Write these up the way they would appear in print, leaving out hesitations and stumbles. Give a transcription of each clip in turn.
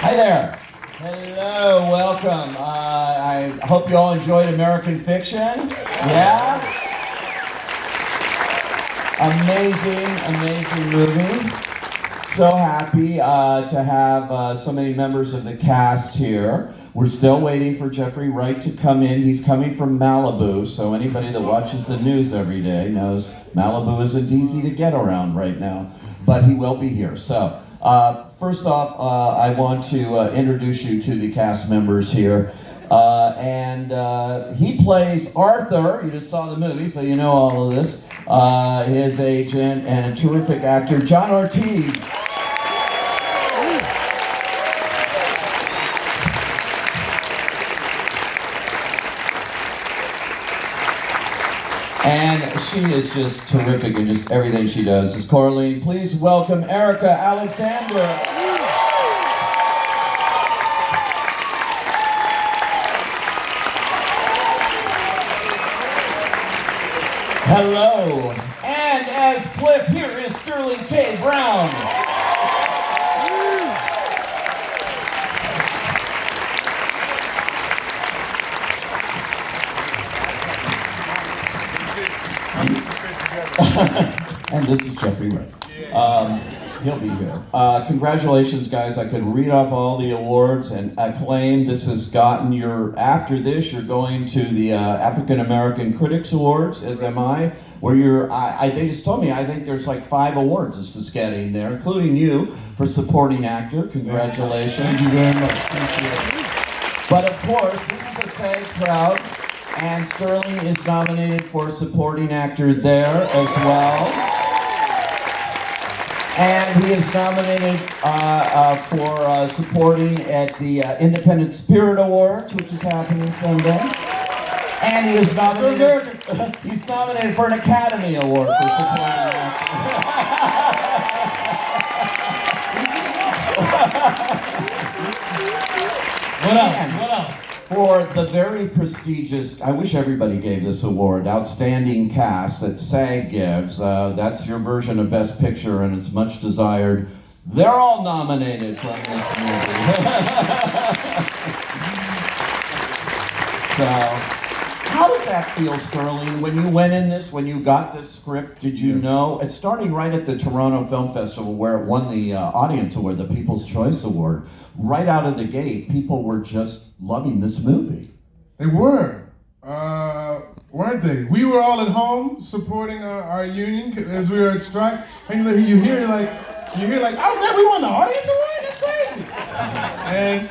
Hi there. Hello, welcome. I hope you all enjoyed American Fiction. Yeah? Amazing movie. So happy to have so many members of the cast here. We're still waiting for Jeffrey Wright to come in. He's coming from Malibu, so anybody that watches the news every day knows Malibu isn't easy to get around right now, but he will be here. So, first off, I want to introduce you to the cast members here. He plays Arthur. You just saw the movie, so you know all of this. His agent and terrific actor, John Ortiz. And she is just terrific in just everything she does. Is Coraline. Please welcome Erika Alexander. Hello. And as Cliff, here is Sterling K. Brown. And this is Jeffrey Wright. He'll be here. Congratulations, guys. I could read off all the awards and acclaim. This has gotten after this, you're going to the African American Critics Awards, as am I, where they just told me, I think there's like 5 awards this is getting there, including you for supporting actor. Congratulations. Thank you very much. Thank you. But of course, this is a SAG crowd. And Sterling is nominated for supporting actor there as well. And he is nominated for supporting at the Independent Spirit Awards, which is happening Sunday. And he is nominated. He's nominated for an Academy Award for supporting actor. What else? For the very prestigious, I wish everybody gave this award, Outstanding Cast that SAG gives. That's your version of Best Picture, and it's much desired. They're all nominated from this movie. So, how does that feel, Sterling? When you went in this, when you got this script, did you know? It's starting right at the Toronto Film Festival, where it won the Audience Award, the People's Choice Award. Right out of the gate, people were just loving this movie. They were, weren't they? We were all at home supporting our union as we were at strike. And you hear like, oh man, we won the Audience Award? That's crazy.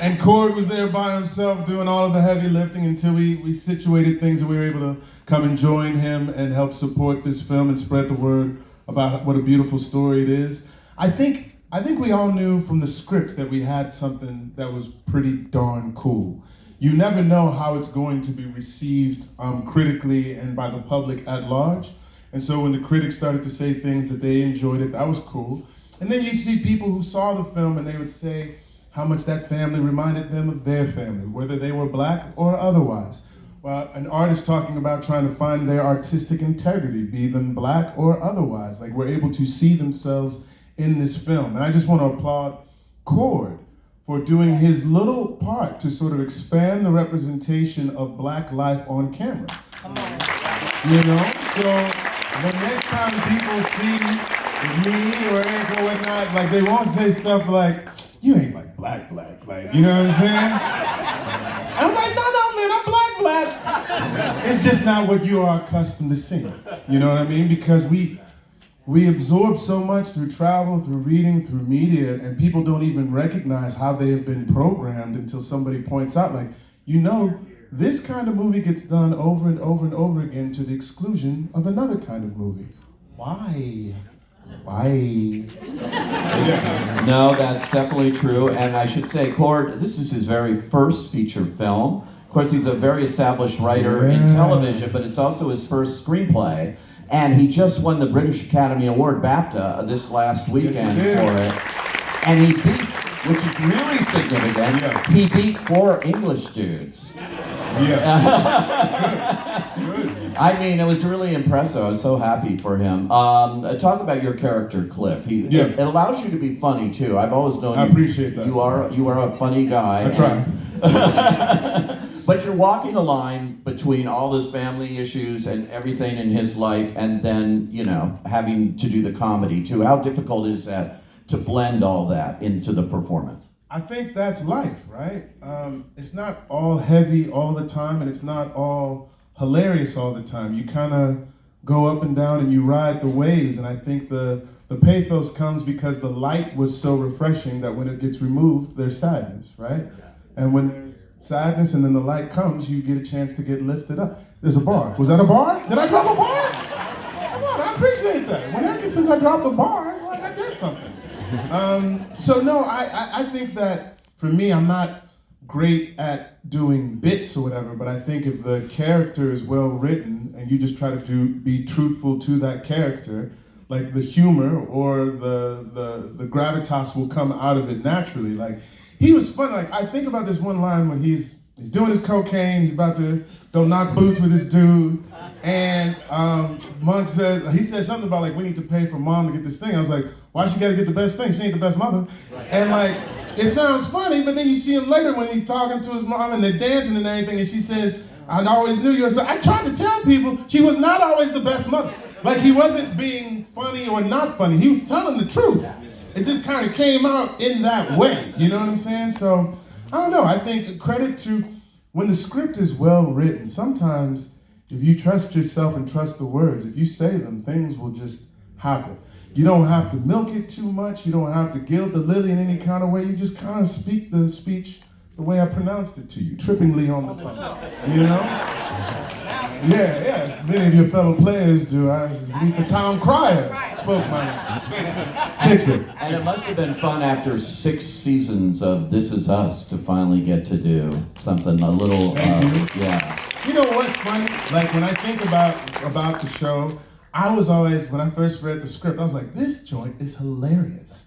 And Cord was there by himself doing all of the heavy lifting until we situated things and we were able to come and join him and help support this film and spread the word about what a beautiful story it is. I think we all knew from the script that we had something that was pretty darn cool. You never know how it's going to be received critically and by the public at large. And so when the critics started to say things that they enjoyed it, that was cool. And then you see people who saw the film and they would say how much that family reminded them of their family, whether they were black or otherwise. Well, an artist talking about trying to find their artistic integrity, be them black or otherwise. Like we're able to see themselves in this film. And I just want to applaud Cord for doing his little part to sort of expand the representation of black life on camera. You know? So the next time people see me or Erika or whatnot, like they won't say stuff like, you ain't like black, like, you know what I'm saying? I'm like, no, man, I'm black. It's just not what you are accustomed to seeing. You know what I mean? Because we absorb so much through travel, through reading, through media, and people don't even recognize how they have been programmed until somebody points out, like, you know, this kind of movie gets done over and over and over again to the exclusion of another kind of movie. Why? No, that's definitely true. And I should say, Cord, this is his very first feature film. Of course, he's a very established writer in television, but it's also his first screenplay. And he just won the British Academy Award, BAFTA, this last weekend for it. And he beat, which is really significant, he beat 4 English dudes. Yeah. Good. I mean, it was really impressive. I was so happy for him. Talk about your character, Cliff. It allows you to be funny too. I've always known. I appreciate that. You are a funny guy. I try. But you're walking a line between all his family issues and everything in his life, and then having to do the comedy too. How difficult is that to blend all that into the performance? I think that's life, right? It's not all heavy all the time, and it's not all hilarious all the time. You kind of go up and down and you ride the waves, and I think the pathos comes because the light was so refreshing that when it gets removed, there's sadness, right? And when there's sadness and then the light comes, you get a chance to get lifted up. There's a bar. Was that a bar? Did I drop a bar? Come on, I appreciate that. When Erika says I dropped a bar, it's like I did something. So no, I think that for me, I'm not great at doing bits or whatever, but I think if the character is well written and you just try to be truthful to that character, like the humor or the gravitas will come out of it naturally. Like, he was funny. Like, I think about this one line when he's doing his cocaine, he's about to go knock boots with this dude, and Monk says, he said something about like, we need to pay for mom to get this thing. I was like, why she gotta get the best thing? She ain't the best mother. And like, it sounds funny, but then you see him later when he's talking to his mom and they're dancing and everything, and she says, I always knew you. I tried to tell people she was not always the best mother. Like, he wasn't being funny or not funny. He was telling the truth. It just kind of came out in that way. You know what I'm saying? So, I don't know. I think credit to when the script is well written. Sometimes, if you trust yourself and trust the words, if you say them, things will just happen. You don't have to milk it too much. You don't have to gild the lily in any kind of way. You just kind of speak the speech the way I pronounced it to you, trippingly on the tongue. You know? Yeah. Many of your fellow players do. I meet the town crier. Spoke my Shakespeare. And it must have been fun after 6 seasons of This Is Us to finally get to do something a little, yeah. You know what's funny? Like, when I think about the show, I was always, when I first read the script, I was like, this joint is hilarious.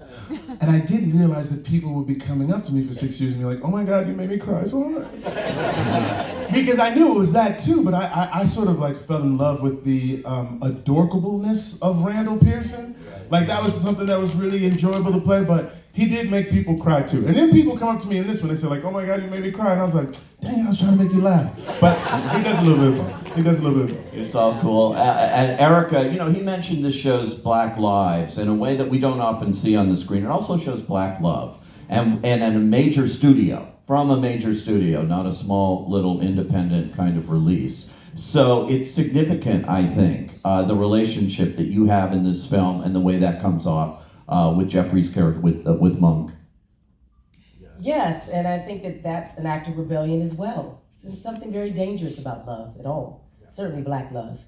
And I didn't realize that people would be coming up to me for 6 years and be like, oh my God, you made me cry so hard. Because I knew it was that too, but I sort of like fell in love with the adorkableness of Randall Pearson. Like, that was something that was really enjoyable to play, but he did make people cry too. And then people come up to me in this one, they say like, oh my God, you made me cry. And I was like, dang, I was trying to make you laugh. But he does a little bit of both. He does a little bit of both. It's all cool. And Erika, he mentioned this show's Black lives in a way that we don't often see on the screen. It also shows Black love. And in a major studio, from a major studio, not a small little independent kind of release. So it's significant, I think, the relationship that you have in this film and the way that comes off with Jeffrey's character, with Monk. Yes, and I think that that's an act of rebellion as well. There's something very dangerous about love at all, certainly Black love.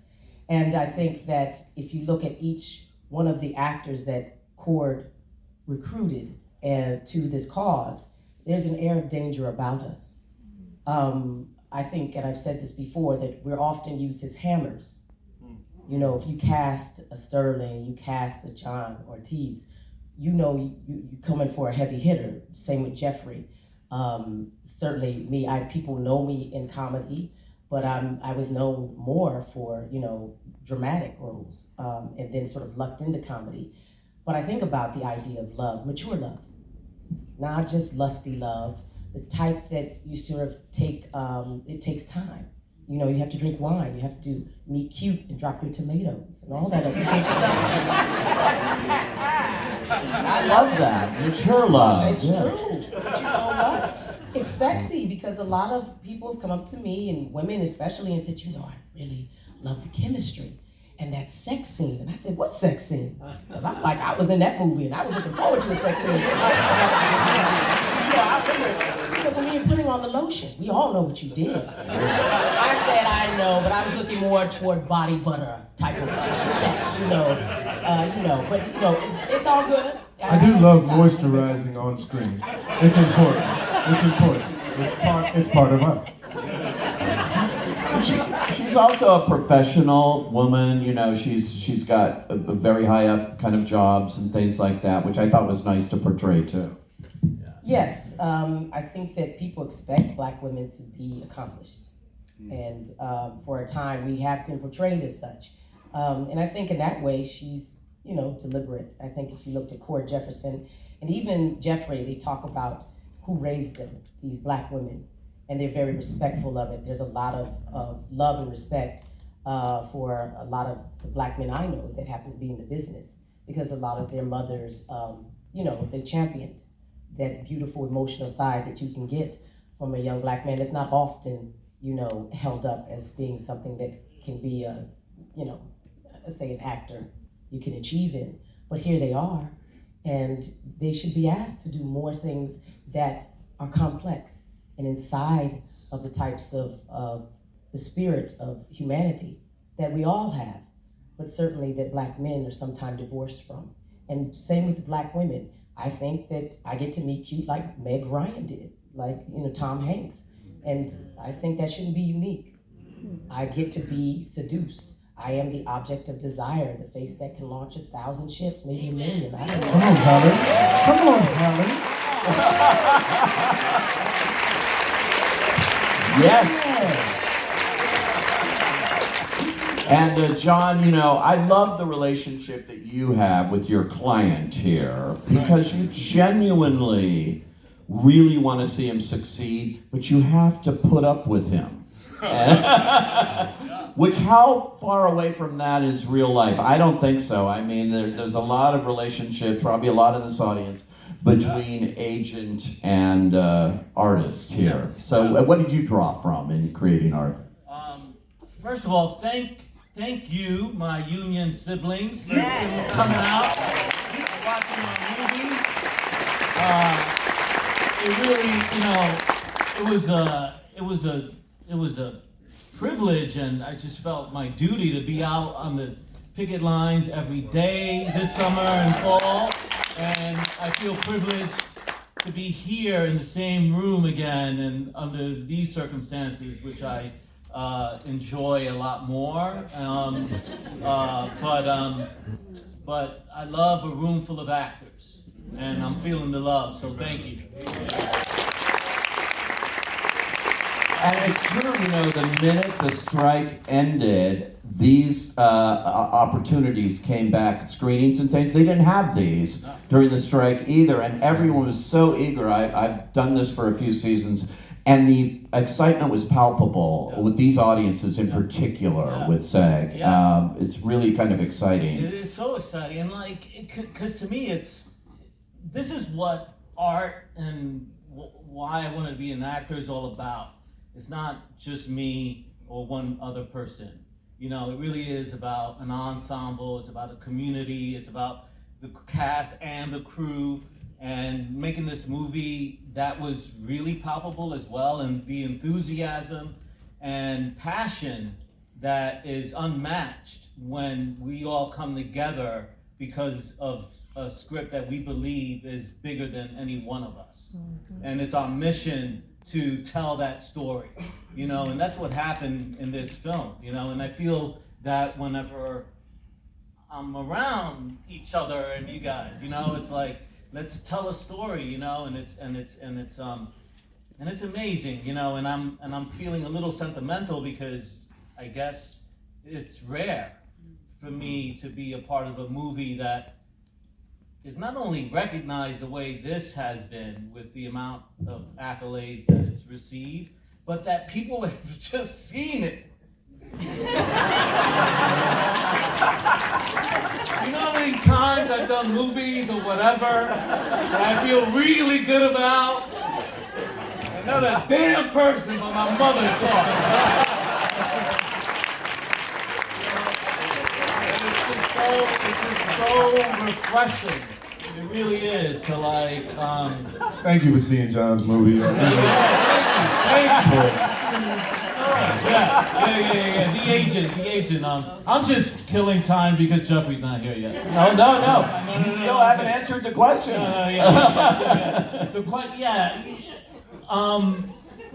And I think that if you look at each one of the actors that Cord recruited to this cause, there's an air of danger about us. I think, and I've said this before, that we're often used as hammers. If you cast a Sterling, you cast a John Ortiz, you're coming for a heavy hitter. Same with Jeffrey. Certainly me, people know me in comedy, but I was known more for, dramatic roles, and then sort of lucked into comedy. But I think about the idea of love, mature love, not just lusty love, the type that you sort of take, it takes time. You have to drink wine, you have to meet cute and drop your tomatoes and all that other good stuff. I love that. Mature love. It's true. But you know what? It's sexy because a lot of people have come up to me, and women especially, and said, I really love the chemistry and that sex scene. And I said, what sex scene? Because I'm like, I was in that movie and I was looking forward to a sex scene. I remember, he said, when you were putting on the lotion, we all know what you did. I said, I know, but I was looking more toward body butter type of sex, but it's all good. I do love moisturizing on screen. It's important. It's important. It's part of us. She's also a professional woman. She's got a very high up kind of jobs and things like that, which I thought was nice to portray too. Yes, I think that people expect Black women to be accomplished. And for a time, we have been portrayed as such. And I think in that way, she's, deliberate. I think if you looked at Cord Jefferson and even Jeffrey, they talk about who raised them, these Black women, and they're very respectful of it. There's a lot of love and respect for a lot of the Black men I know that happen to be in the business, because a lot of their mothers, they championed that beautiful emotional side that you can get from a young Black man. It's not often, held up as being something that can be say an actor you can achieve in. But here they are, and they should be asked to do more things that are complex and inside of the types of the spirit of humanity that we all have, but certainly that Black men are sometimes divorced from. And same with Black women. I think that I get to meet cute like Meg Ryan did, like Tom Hanks. And I think that shouldn't be unique. I get to be seduced. I am the object of desire, the face that can launch 1,000 ships, maybe 1 million. I don't know. Come on, Helen. Come on, Helen. Yes. And John, I love the relationship that you have with your client here, because you genuinely really want to see him succeed, but you have to put up with him. Which, how far away from that is real life? I don't think so. I mean, there's a lot of relationships, probably a lot in this audience, between agent and artist here. So what did you draw from in creating art? First of all, thank you, my union siblings, for coming out, watching my movie. It really, it was a privilege, and I just felt my duty to be out on the picket lines every day this summer and fall, and I feel privileged to be here in the same room again and under these circumstances, which I enjoy a lot more. But I love a room full of actors, and I'm feeling the love, so thank you. And it's true, the minute the strike ended, these opportunities came back at screenings and things. They didn't have these during the strike either, and everyone was so eager. I've done this for a few seasons, and the excitement was palpable with these audiences in particular with SAG. It's really kind of exciting. It is so exciting, and because to me, this is what art and why I wanted to be an actor is all about. It's not just me or one other person. It really is about an ensemble, it's about a community, it's about the cast and the crew, and making this movie that was really palpable as well, and the enthusiasm and passion that is unmatched when we all come together because of a script that we believe is bigger than any one of us. Mm-hmm. And it's our mission to tell that story, and that's what happened in this film, and I feel that whenever I'm around each other and you guys, it's like, let's tell a story, and it's amazing, and I'm feeling a little sentimental because I guess it's rare for me to be a part of a movie that is not only recognized the way this has been with the amount of accolades that it's received, but that people have just seen it. You know how many times I've done movies or whatever that I feel really good about? Another damn person, but my mother saw it. It's just so refreshing. It really is to Thank you for seeing John's movie. Thank you. Yeah. The agent. I'm just killing time because Jeffrey's not here yet. No. You still haven't answered the question.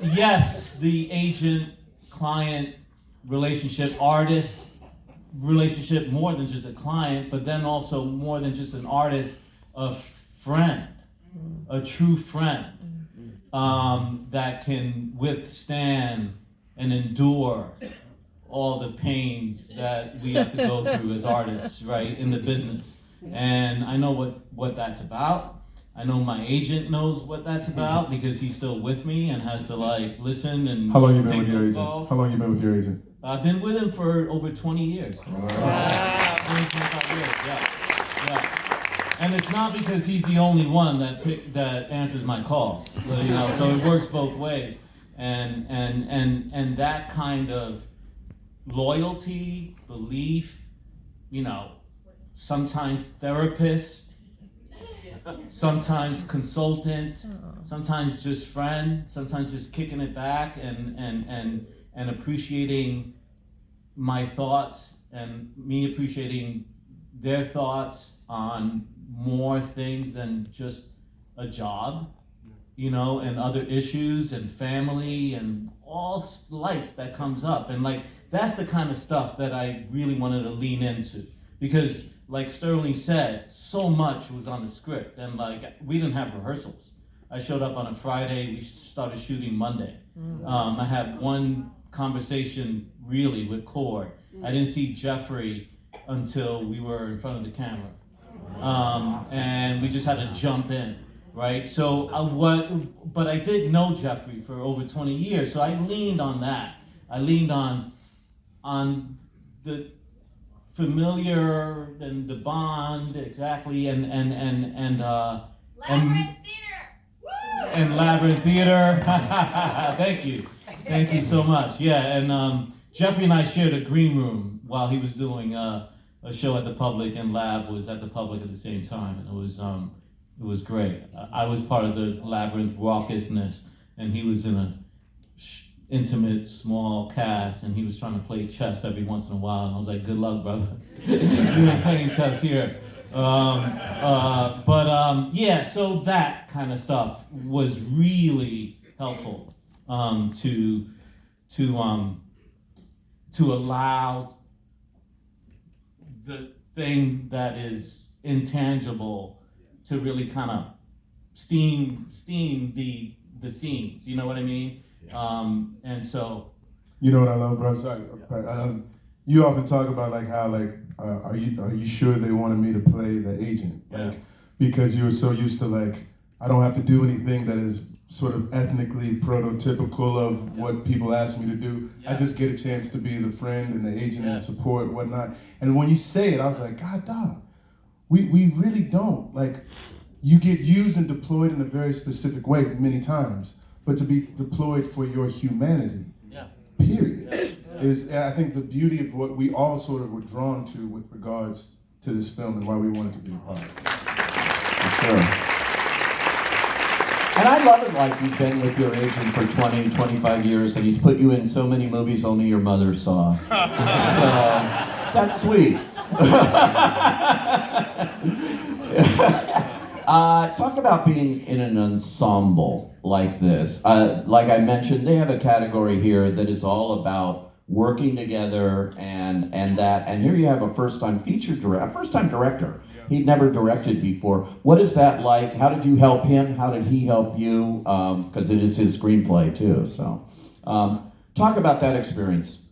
Yes, the agent-client relationship, artist relationship, more than just a client, but then also more than just an artist, a friend, a true friend that can withstand and endure all the pains that we have to go through as artists, right, in the business. And I know what that's about. I know my agent knows what that's about because he's still with me and has to like listen and How long you been take with your those agent? calls. How long you been with your agent? I've been with him for over 20 years. Wow. 20, 25 years, yeah. And it's not because he's the only one that answers my calls, so, you know. So it works both ways, and that kind of loyalty, belief, you know, sometimes therapist, sometimes consultant, sometimes just friend, sometimes just kicking it back and appreciating my thoughts and me appreciating their thoughts on more things than just a job, you know, and other issues and family and all life that comes up. And like, that's the kind of stuff that I really wanted to lean into, because like Sterling said, so much was on the script, and like, we didn't have rehearsals. I showed up on a Friday, we started shooting Monday. I had one conversation really with Cord. I didn't see Jeffrey until we were in front of the camera. And we just had to jump in, right? So but I did know Jeffrey for over 20 years, so I leaned on that. I leaned on the familiar and the bond, exactly, and Labyrinth Theater! Woo! and Labyrinth Theater. Thank you so much. Yeah, and Jeffrey and I shared a green room while he was doing a show at the Public, and Lab was at the Public at the same time, and it was great. I was part of the Labyrinth raucousness, and he was in a intimate, small cast, and he was trying to play chess every once in a while, and I was like, good luck, brother. You ain't playing chess here. Yeah, so that kind of stuff was really helpful to allow the thing that is intangible to really kind of steam the scenes, you know what I mean? And so, You know what I love, bro? Sorry, you often talk about like how like are you sure they wanted me to play the agent? Like, because you were so used to like, I don't have to do anything that is sort of ethnically prototypical of what people ask me to do. I just get a chance to be the friend and the agent and support and whatnot. And when you say it, I was like, God, dog, we really don't. Like, you get used and deployed in a very specific way many times, but to be deployed for your humanity, period, is, I think, the beauty of what we all sort of were drawn to with regards to this film and why we wanted to be a part of it. For sure. And I love it like you've been with your agent for 20, 25 years, and he's put you in so many movies only your mother saw. So, that's sweet. Talk about being in an ensemble like this. Like I mentioned, they have a category here that is all about working together and that. And here you have a first-time director. He'd never directed before. What is that like? How did you help him? How did he help you? Because it is his screenplay too. So, talk about that experience.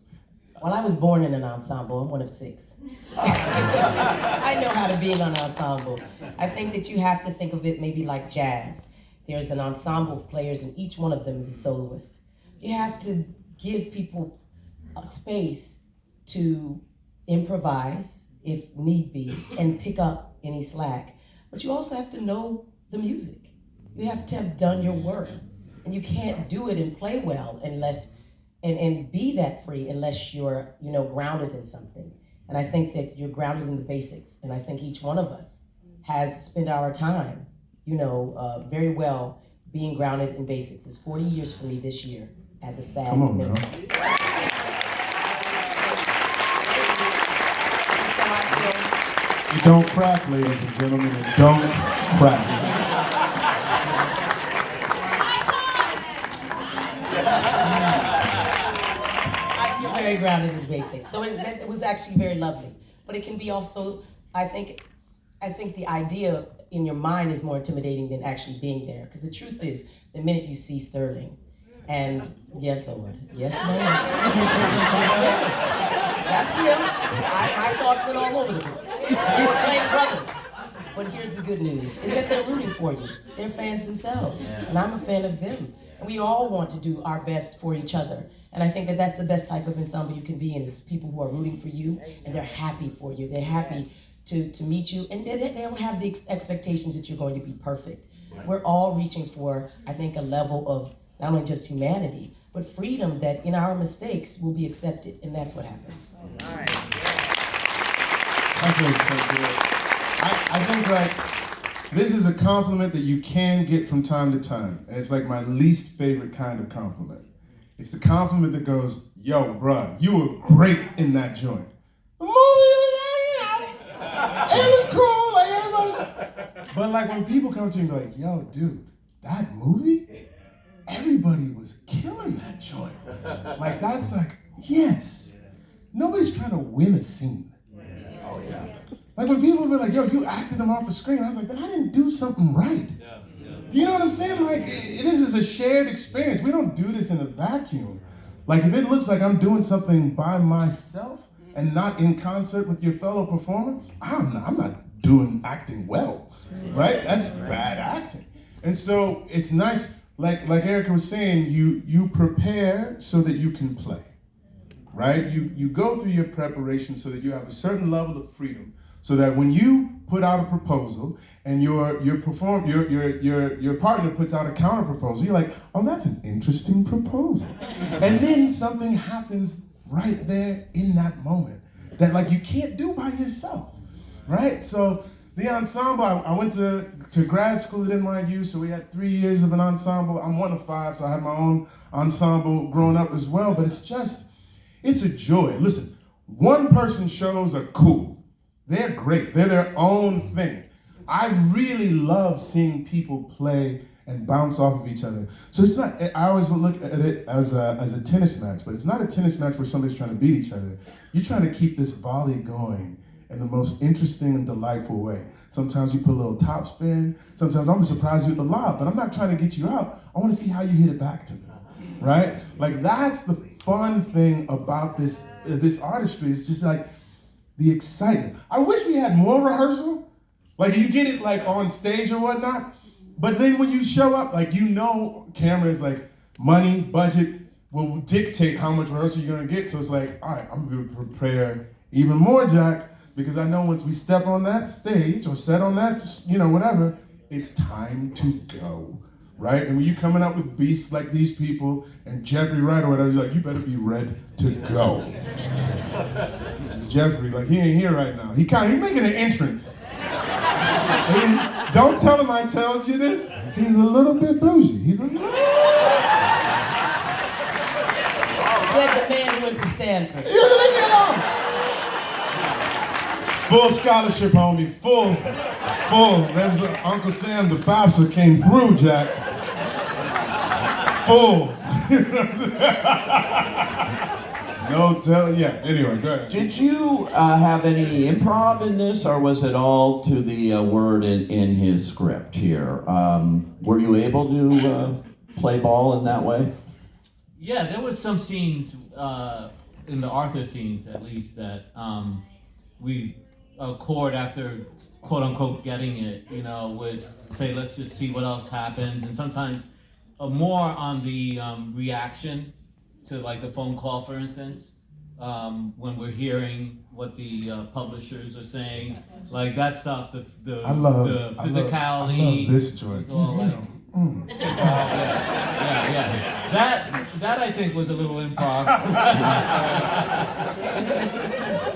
Well, I was born in an ensemble. I'm one of 6. I know how to be in an ensemble. I think that you have to think of it maybe like jazz. There's an ensemble of players, and each one of them is a soloist. You have to give people a space to improvise, if need be, and pick up any slack. But you also have to know the music. You have to have done your work. And you can't do it and play well unless, and be that free unless you're, grounded in something. And I think that you're grounded in the basics. And I think each one of us has spent our time, very well being grounded in basics. It's 40 years for me this year as a SAG Come on, member. girl. You don't crack, ladies and gentlemen. You don't crack. I feel very grounded in basics. So it was actually very lovely. But it can be also, I think the idea in your mind is more intimidating than actually being there. Because the truth is, the minute you see Sterling, And yes, Lord. Yes, ma'am. That's him. My thoughts went all over the place. They were playing brothers. But here's the good news, is that they're rooting for you. They're fans themselves, and I'm a fan of them. And we all want to do our best for each other. And I think that that's the best type of ensemble you can be in, is people who are rooting for you, and they're happy for you. They're happy to meet you, and they don't have the expectations that you're going to be perfect. We're all reaching for, I think, a level of not only just humanity, but freedom, that in our mistakes will be accepted, and that's what happens. All right. That's really so good. I think like this is a compliment that you can get from time to time, and it's like my least favorite kind of compliment. It's the compliment that goes, "Yo, bruh, you were great in that joint." The movie was, it was cool, like everybody. But like when people come to me like, "Yo, dude, that movie, everybody was killing that joint." Like that's like, yes, nobody's trying to win a scene. Oh yeah. Like when people be like, "Yo, you acted them off the screen," I was like, "Then I didn't do something right." You know what I'm saying? Like, this is a shared experience. We don't do this in a vacuum. Like, if it looks like I'm doing something by myself and not in concert with your fellow performer, I'm not acting well, right? That's bad acting. And so it's nice, like Erika was saying, you prepare so that you can play, right? You go through your preparation so that you have a certain level of freedom, so that when you put out a proposal and your partner puts out a counter proposal, you're like, "Oh, that's an interesting proposal." And then something happens right there in that moment that like you can't do by yourself, right? So the ensemble, I went to grad school at NYU, so we had 3 years of an ensemble. I'm one of 5, so I had my own ensemble growing up as well, but it's a joy. Listen, one person shows are cool. They're great. They're their own thing. I really love seeing people play and bounce off of each other. So it's not, I always look at it as a tennis match, but it's not a tennis match where somebody's trying to beat each other. You're trying to keep this volley going in the most interesting and delightful way. Sometimes you put a little top spin. Sometimes I'm surprised you with the lob, but I'm not trying to get you out. I want to see how you hit it back to me, right? Like that's the fun thing about this artistry. It's just like the excitement. I wish we had more rehearsal. Like you get it like on stage or whatnot, but then when you show up, like cameras, like money, budget will dictate how much rehearsal you're gonna get. So it's like, all right, I'm gonna prepare even more, Jack, because I know once we step on that stage or set on that, whatever, it's time to go, right? And when you're coming up with beasts like these people and Jeffrey Wright or whatever, you're like, you better be ready to go. It's Jeffrey, like he ain't here right now. He's making an entrance. Don't tell him I told you this. He's a little bit bougie. He's a little. Said the man who went to Stanford. Yeah, leave me alone. Full scholarship, homie. Full. There's Uncle Sam, the FAFSA came through, Jack. Full. No tell, yeah. Anyway, go ahead. Did you have any improv in this, or was it all to the word in his script here? Were you able to play ball in that way? Yeah, there was some scenes in the Arthur scenes, at least, that we Cord, after quote unquote getting it, would say, "Let's just see what else happens," and sometimes more on the reaction to like the phone call, for instance, when we're hearing what the publishers are saying, like that stuff, the physicality. I love this joint. Yeah. That I think was a little improv.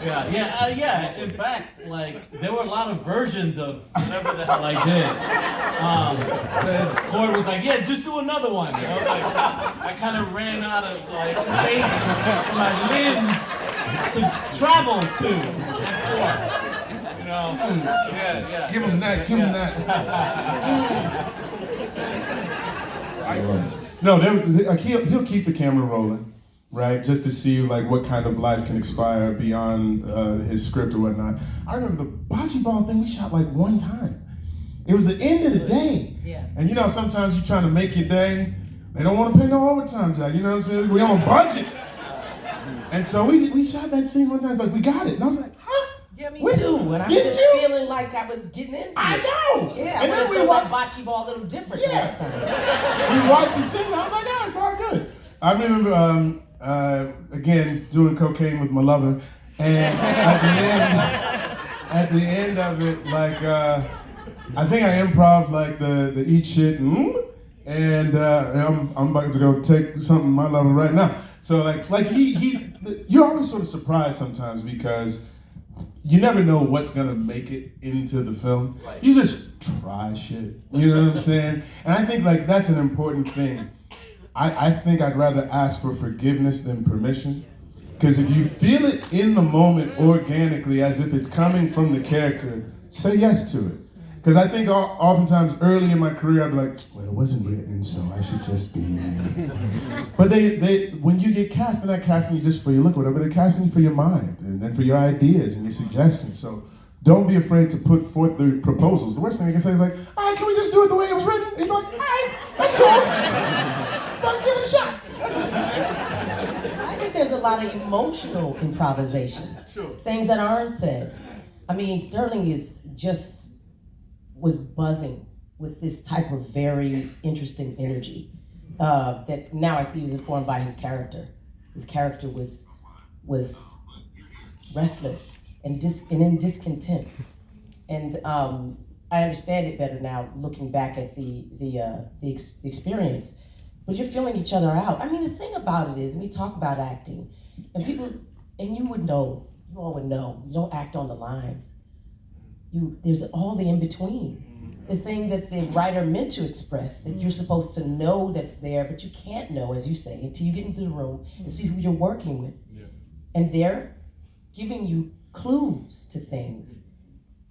Yeah. In fact, like there were a lot of versions of whatever the hell I did. Because Cord was like, "Yeah, just do another one." Like, I kind of ran out of like space for my limbs to travel to. Yeah. Give him that. No, he'll keep the camera rolling, right? Just to see like what kind of life can expire beyond his script or whatnot. I remember the bocce ball thing we shot like one time. It was the end of the day. Yeah. And sometimes you're trying to make your day. They don't want to pay no overtime, Jack. You know what I'm saying? We on a budget. And so we shot that scene one time. Like, we got it. And I was like, huh? Yeah, me Wait, too. And I was did just you? feeling like I was getting into it. I know. Yeah, And I then would have felt like bocce ball a little different the next time. We watched the scene. I was like, oh, it's all good. I remember, again, doing cocaine with my lover. And at the end of it, like, I think I improv like the eat shit and I'm about to go take something from my lover right now. So like you're always sort of surprised sometimes because you never know what's gonna make it into the film. Right. You just try shit. You know what I'm saying? And I think like that's an important thing. I think I'd rather ask for forgiveness than permission. Because if you feel it in the moment organically as if it's coming from the character, say yes to it. Because I think oftentimes early in my career I'd be like, well, it wasn't written, so I should just be. But they when you get cast, they're not casting you just for your look, whatever, they're casting you for your mind and for your ideas and your suggestions. So don't be afraid to put forth the proposals. The worst thing they can say is like, all right, can we just do it the way it was written? And you're like, all right, that's cool. But give it a shot. I think there's a lot of emotional improvisation. Sure. Things that aren't said. I mean, Sterling was buzzing with this type of very interesting energy that now I see was informed by his character. His character was restless and in discontent. And I understand it better now, looking back at the experience. But you're feeling each other out. I mean, the thing about it is, we talk about acting, and people, and you all would know, you don't act on the lines. There's all the in-between. The thing that the writer meant to express, that you're supposed to know that's there, but you can't know, as you say, until you get into the room and see who you're working with. Yeah. And they're giving you clues to things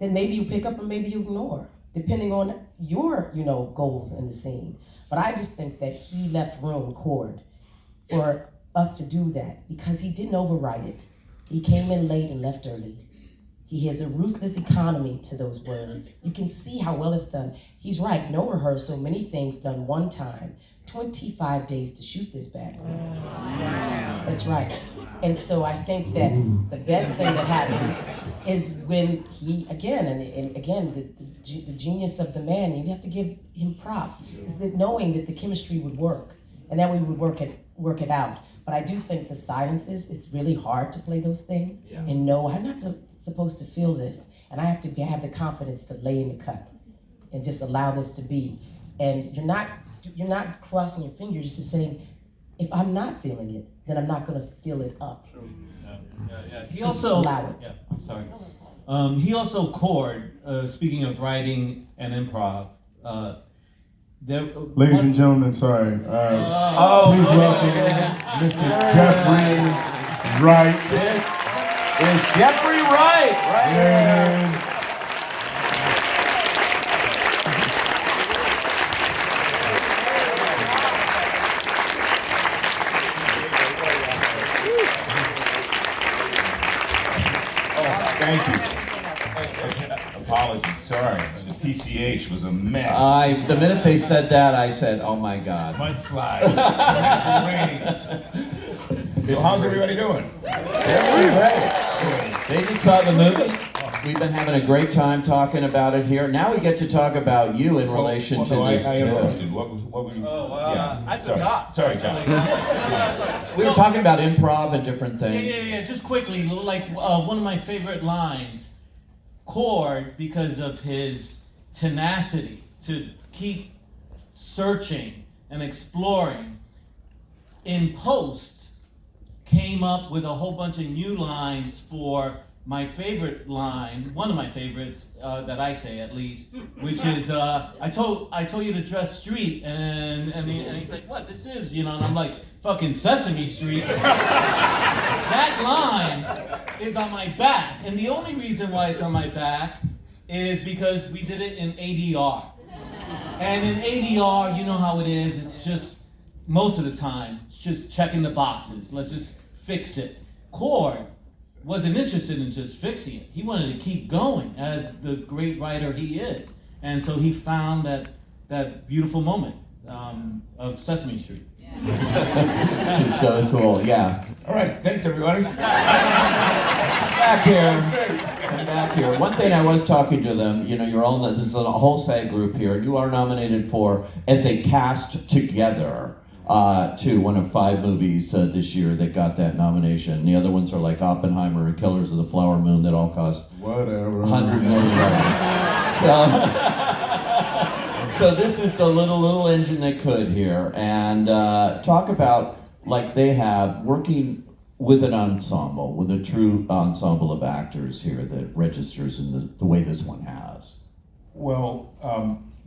that maybe you pick up or maybe you ignore, depending on your, goals in the scene. But I just think that he left room, Cord, for us to do that because he didn't overwrite it. He came in late and left early. He has a ruthless economy to those words. You can see how well it's done. He's right, no rehearsal, many things done one time. 25 days to shoot this bad boy. That's right. And so I think that the best thing that happens is when he, again, and again, the genius of the man, you have to give him props, is that knowing that the chemistry would work, and then we would work it out. But I do think the silences, it's really hard to play those things and know I'm not supposed to feel this, and I have to have the confidence to lay in the cut and just allow this to be. And you're not crossing your fingers, just to saying, if I'm not feeling it, then I'm not going to fill it up. Yeah. He Just also allow it. Yeah, I'm sorry. He also Cord. Speaking of writing and improv. Ladies and gentlemen, sorry. Please welcome Mr. Jeffrey Wright. Is Jeffrey Wright right here? Thank you. Apologies, sorry. The PCH was a mess. The minute they said that, I said, oh my God. Mudslides, torrential rains. So how's everybody doing? They just saw the movie. We've been having a great time talking about it here. Now we get to talk about you in relation to this I too. interrupted. What were you? I forgot. Sorry, John. We were talking about improv and different things. Yeah. Just quickly, like one of my favorite lines, Cord, because of his tenacity to keep searching and exploring, in post, came up with a whole bunch of new lines for my favorite line, one of my favorites that I say at least, which is I told you to dress street, and he's like, what this is, and I'm like, fucking Sesame Street. That line is on my back, and the only reason why it's on my back is because we did it in ADR. And in ADR, you know how it is, it's just, most of the time, it's just checking the boxes, let's just fix it. Cord wasn't interested in just fixing it. He wanted to keep going as the great writer he is. And so he found that beautiful moment of Sesame Street. Which is so cool, yeah. All right, thanks everybody. Back here. Come back here. One thing I was talking to them, you know, you're all, this is a whole SAG group here, and you are nominated for, as a cast together, to one of 5 movies this year that got that nomination. The other ones are like Oppenheimer and Killers of the Flower Moon that all cost Whatever. $100 million. So this is the little engine that could here, and talk about, like they have, working with an ensemble, with a true ensemble of actors here that registers in the way this one has. Well,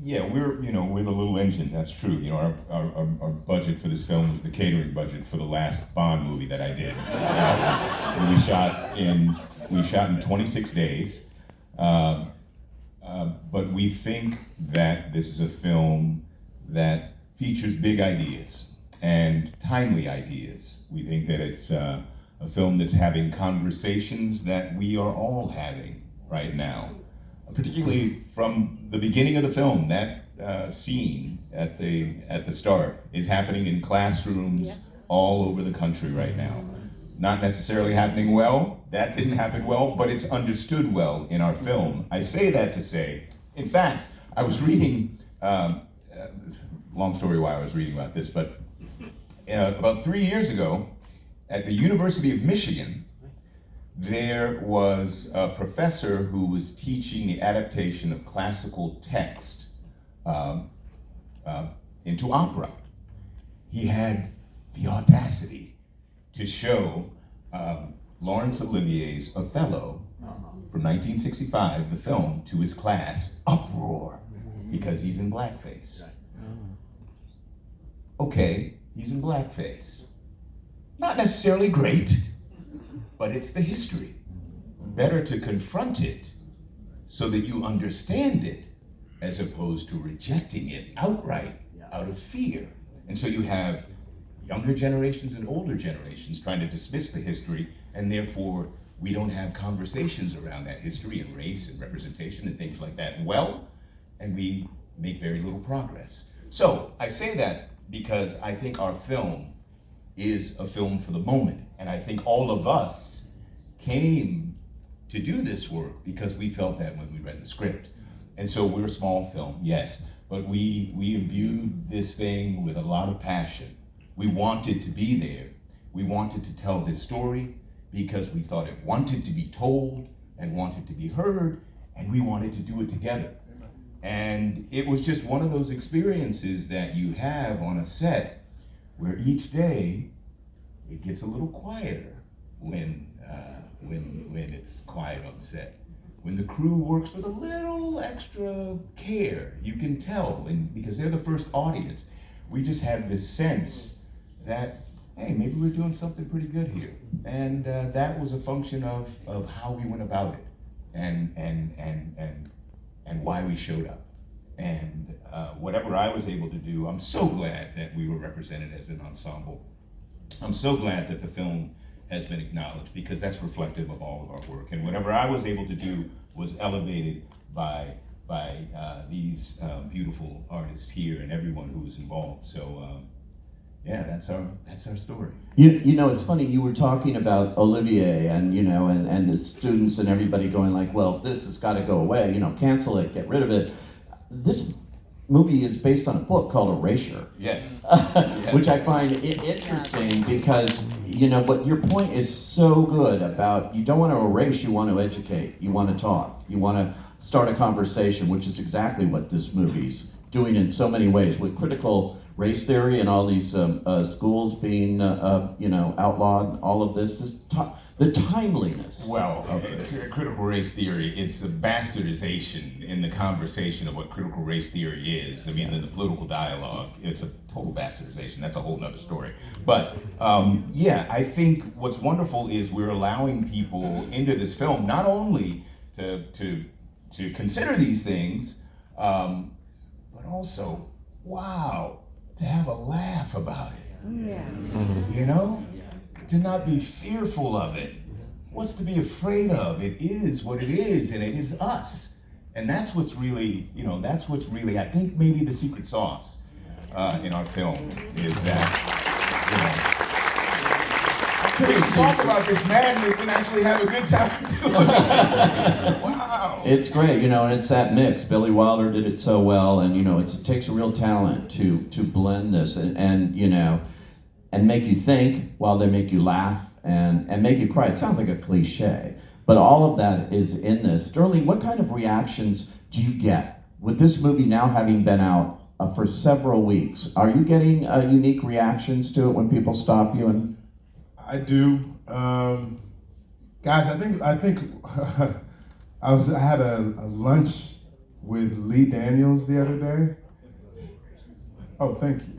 yeah, we're the little engine. That's true. You know, our budget for this film was the catering budget for the last Bond movie that I did. And we shot in 26 days. But we think that this is a film that features big ideas and timely ideas. We think that it's a film that's having conversations that we are all having right now. Particularly from the beginning of the film, that scene at the start is happening in classrooms all over the country right now. Not necessarily happening well, that didn't happen well, but it's understood well in our film. I say that to say, in fact, I was reading, long story why I was reading about this, but about 3 years ago, at the University of Michigan, there was a professor who was teaching the adaptation of classical text into opera. He had the audacity to show Laurence Olivier's Othello from 1965, the film, to his class, uproar, because he's in blackface. Okay, he's in blackface. Not necessarily great, but it's the history. Better to confront it so that you understand it, as opposed to rejecting it outright out of fear. And so you have younger generations and older generations trying to dismiss the history, and therefore we don't have conversations around that history and race and representation and things like that and we make very little progress. So I say that because I think our film is a film for the moment, and I think all of us came to do this work because we felt that when we read the script. And so we're a small film, yes, but we imbued this thing with a lot of passion. We wanted to be there. We wanted to tell this story because we thought it wanted to be told and wanted to be heard, and we wanted to do it together. And it was just one of those experiences that you have on a set where each day it gets a little quieter when it's quiet on set. When the crew works with a little extra care, you can tell, and because they're the first audience, we just have this sense that, hey, maybe we're doing something pretty good here. And that was a function of how we went about it and why we showed up. And whatever I was able to do, I'm so glad that we were represented as an ensemble. I'm so glad that the film has been acknowledged, because that's reflective of all of our work. And whatever I was able to do was elevated by these beautiful artists here and everyone who was involved. So yeah, that's our story. You know, it's funny, you were talking about Olivier and, you know, and the students and everybody going like, well, this has got to go away, you know, cancel it, get rid of it. This movie is based on a book called Erasure. Yes. Which I find interesting because, you know, but your point is so good about you don't want to erase, you want to educate, you want to talk, you want to start a conversation, which is exactly what this movie's doing in so many ways with critical race theory and all these schools being, you know, outlawed, all of this, the timeliness. Well, critical race theory, it's a bastardization in the conversation of what critical race theory is. I mean, in the political dialogue, it's a total bastardization. That's a whole nother story. But yeah, I think what's wonderful is we're allowing people into this film, not only to consider these things, but also, wow, to have a laugh about it. Yeah. You know? To not be fearful of it. What's to be afraid of? It is what it is, and it is us. And that's what's really, you know, I think maybe the secret sauce in our film is that, we can talk about this madness and actually have a good time doing it. Wow. It's great, and it's that mix. Billy Wilder did it so well, and it takes a real talent to blend this and make you think while they make you laugh and make you cry. It sounds like a cliche, but all of that is in this. Sterling, what kind of reactions do you get with this movie now having been out for several weeks? Are you getting unique reactions to it when people stop you and? I do, guys. I think I had a lunch with Lee Daniels the other day. Oh, thank you.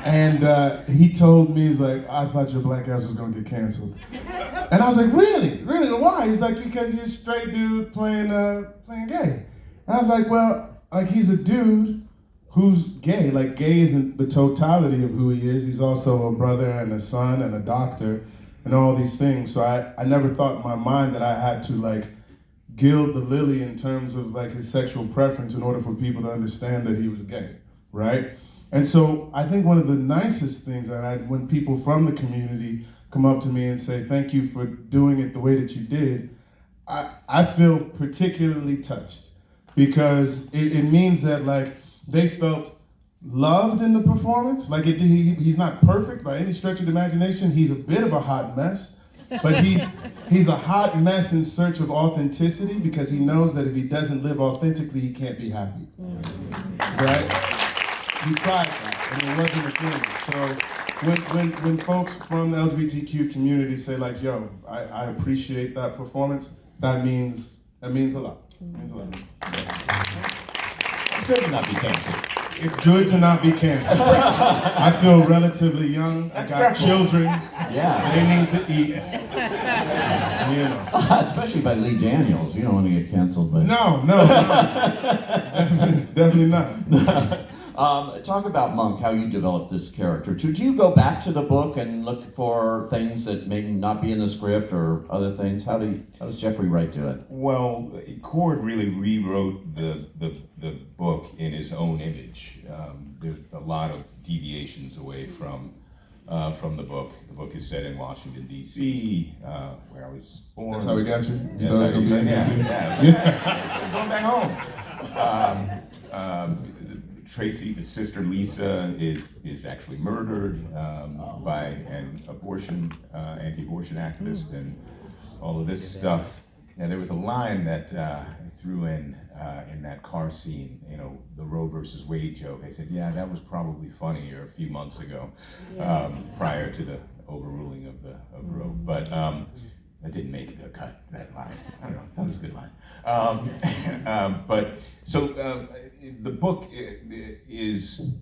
And he told me, he's like, I thought your black ass was gonna get canceled. And I was like, really? Really? Why? He's like, because you're a straight dude playing gay. And I was like, well, like he's a dude who's gay. Like gay isn't the totality of who he is. He's also a brother and a son and a doctor and all these things. So I never thought in my mind that I had to like gild the lily in terms of like his sexual preference in order for people to understand that he was gay, right? And so I think one of the nicest things that when people from the community come up to me and say, thank you for doing it the way that you did, I feel particularly touched because it means that like they felt loved in the performance. Like he's not perfect by any stretch of the imagination. He's a bit of a hot mess, but he's a hot mess in search of authenticity because he knows that if he doesn't live authentically, he can't be happy. Right? He tried that, and it wasn't a thing. So when folks from the LGBTQ community say like, "Yo, I appreciate that performance," that means a lot. It means a lot. It's good to not be canceled. It's good to not be canceled. I feel relatively young. I got children. Yeah. They need to eat. Especially by Lee Daniels. You don't want to get canceled by. No. Definitely not. Talk about Monk, how you developed this character. Do you go back to the book and look for things that may not be in the script or other things? How does Jeffrey Wright do it? Well, Cord really rewrote the book in his own image. There's a lot of deviations away from the book. The book is set in Washington, D.C., where I was born. That's how we got you? You That's thought it was how gonna be in yeah. Going back home. Tracy, the sister Lisa, is actually murdered by an anti-abortion activist, and all of this stuff. And there was a line that I threw in that car scene, the Roe versus Wade joke. I said, yeah, that was probably funnier a few months ago, prior to the overruling of Roe. But that didn't make the cut, that line. I don't know, that was a good line. The book is,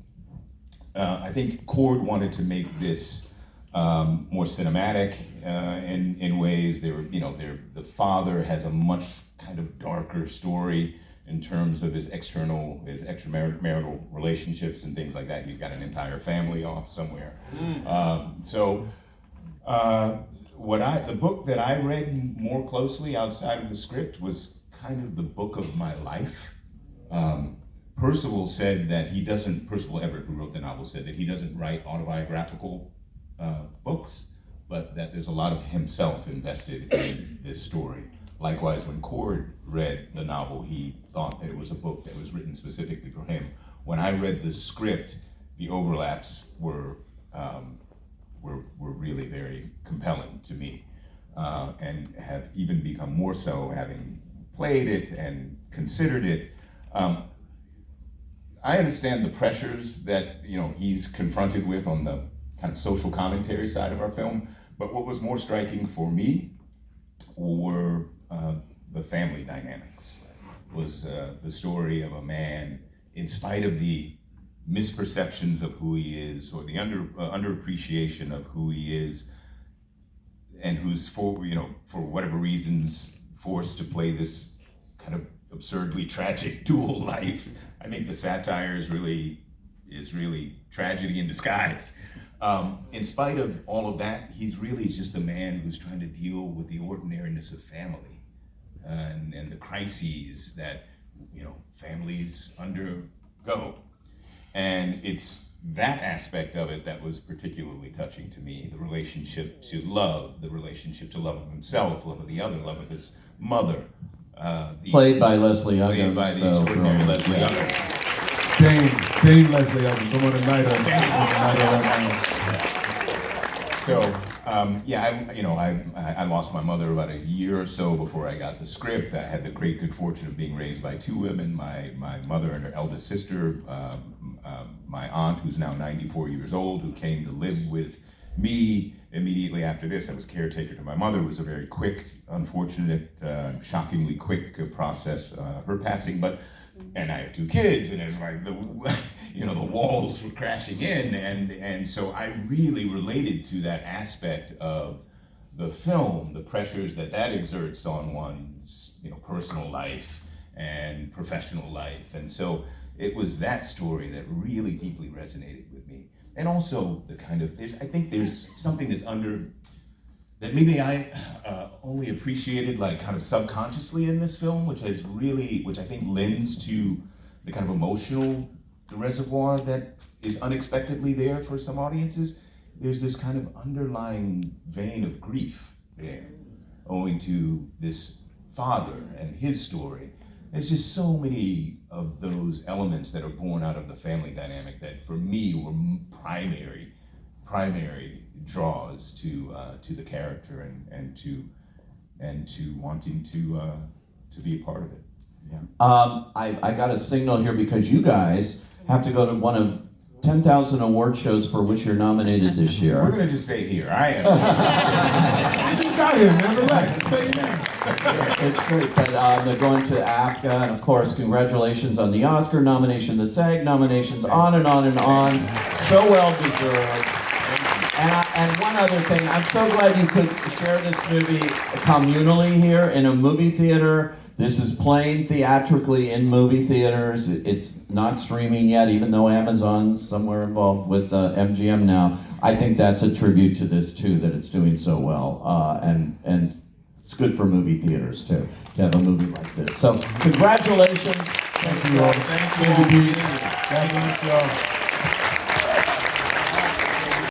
I think Cord wanted to make this more cinematic in ways. The father has a much kind of darker story in terms of his extramarital relationships and things like that. He's got an entire family off somewhere. The book that I read more closely outside of the script was kind of the book of my life. Percival Everett, who wrote the novel, said that he doesn't write autobiographical books, but that there's a lot of himself invested in this story. Likewise, when Cord read the novel, he thought that it was a book that was written specifically for him. When I read the script, the overlaps were really very compelling to me, and have even become more so having played it and considered it. I understand the pressures that he's confronted with on the kind of social commentary side of our film, but what was more striking for me were the family dynamics. Was the story of a man, in spite of the misperceptions of who he is, or the underappreciation of who he is, and who's for whatever reasons forced to play this kind of absurdly tragic dual life. I think the satire is really tragedy in disguise. In spite of all of that, he's really just a man who's trying to deal with the ordinariness of family and the crises that families undergo. And it's that aspect of it that was particularly touching to me, the relationship to love, the relationship to love of himself, love of the other, love of his mother. Played by Leslie Uggams. Played by the so extraordinary brilliant. Leslie Yeah. Uggams. Dame Leslie Uggams, come on the night of So, I lost my mother about a year or so before I got the script. I had the great good fortune of being raised by two women, my mother and her eldest sister, my aunt, who's now 94 years old, who came to live with me immediately after this. I was caretaker to my mother. It was a very quick, unfortunate, shockingly quick process, her passing, and I have two kids, and it's like the walls were crashing in, and so I really related to that aspect of the film, the pressures that exerts on one's personal life and professional life, and so it was that story that really deeply resonated with me, and also the kind of I think there's something that's that maybe I only appreciated like kind of subconsciously in this film, which I think lends to the kind of emotional reservoir that is unexpectedly there for some audiences. There's this kind of underlying vein of grief there, owing to this father and his story. There's just so many of those elements that are born out of the family dynamic that for me were primary draws to the character and to wanting to be a part of it. Yeah. I got a signal here because you guys have to go to one of 10,000 award shows for which you're nominated this We're year. gonna just stay here. I am. You just got here, man. Relax. Say your name. It's great, but they're going to AFCA, and of course, congratulations on the Oscar nomination, the SAG nominations, on and on and on. So well deserved. And one other thing, I'm so glad you could share this movie communally here in a movie theater. This is playing theatrically in movie theaters. It's not streaming yet, even though Amazon's somewhere involved with MGM now. I think that's a tribute to this too, that it's doing so well. And it's good for movie theaters too, to have a movie like this. So congratulations. Thank you all. Thank you. Thank you, Pete. God bless you all.